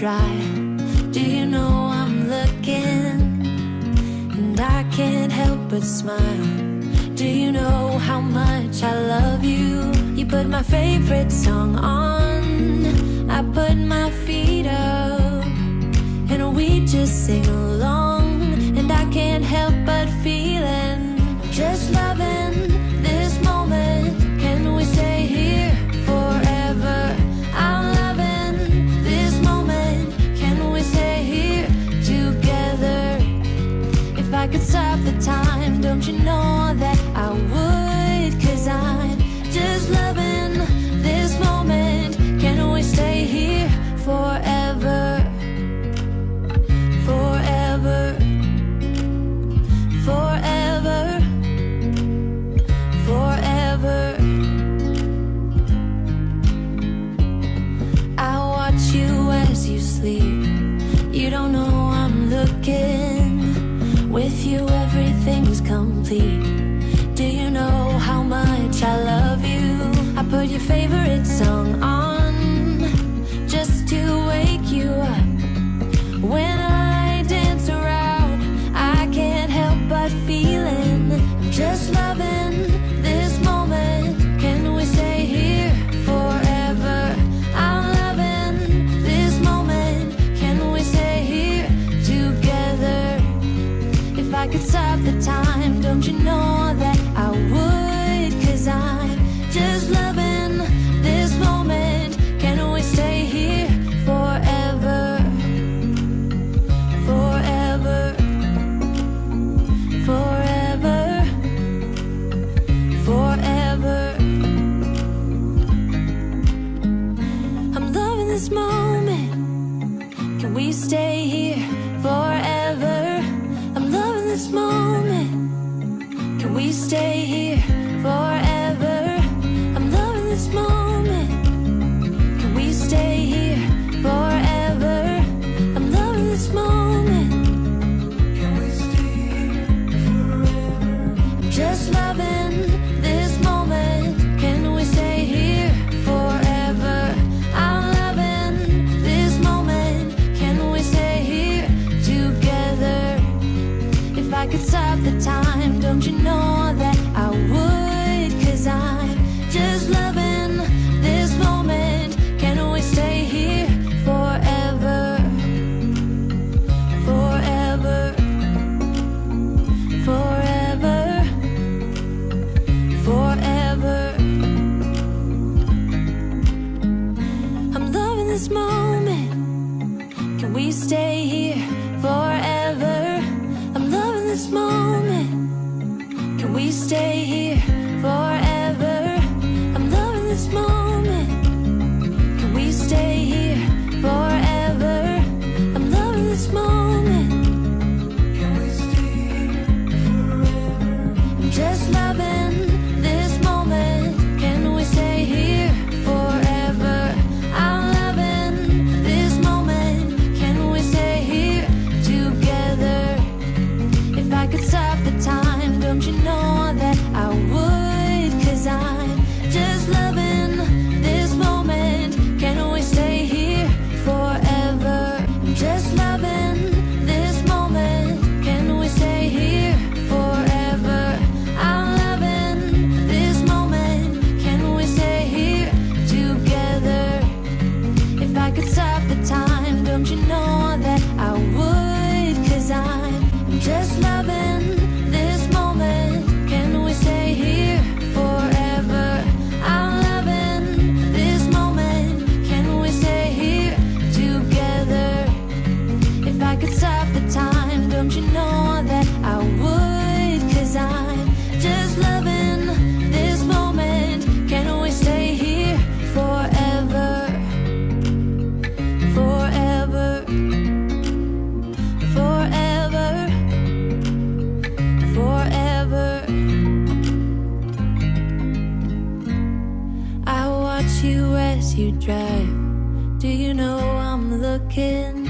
dry. Do you know I'm looking? And I can't help but smile. Do you know how much I love you? You put my favorite song on, I put my feet up, and we just sing along. And I can't help but feeling, just loving this moment. Can we stay here forever? I'm loving this moment. Can we stay here together? If I could stop the time, don't you know that I would? 'Cause I'm just loving this moment. Can we stay here forever? Forever. Forever. Forever. I watch you as you sleep. You don't know I'm looking. With you everything's complete. Do you know how much I love you? I put your favorite song on just to wake you up. When I dance around, I can't help but feeling, I'm just loving this moment. Can we stay here forever? I'm loving this moment. Can we stay here together? If I could stop the time, don't you know that I would? 'Cause I'm just loving this moment. Can we stay here forever? Forever. Forever. Forever. I'm loving this moment. Can we stay here forever? I'm loving this moment. Can we stay here forever? I'm loving this moment. Can we stay here forever? I'm loving this moment. Can we stay here forever? I'm just loving this moment. Can we stay here forever? I'm loving this moment. Can we stay here together? If I could stop the time, don't you know that I would? 'Cause I'm just loving this moment. Can we stay here forever? Forever. Forever. Forever. I'm loving this moment. Can we stay here forever? I'm loving this moment. Can we stay here forever? I'm loving this moment. Can we stay here forever? I'm loving this moment. Can we stay here forever? I'm just loving this moment. Can we stay here forever? I'm loving this moment. Can we stay here together? If I could stop the time, don't you know that I would? 'Cause I'm just loving this moment. Can we stay here forever? I'm just loving this moment. Can we stay here forever? I'm loving this moment. Can we stay here together? If I could stop the time, don't you know that I would? 'Cause I'm just loving this moment. Can we stay here forever? I'm loving this moment. Can we stay here together? If I could stop the time, don't you know that I would? 'Cause I'm just loving this moment. Can we stay here forever? Forever. Forever. Forever. I watch you as you drive. Do you know I'm looking?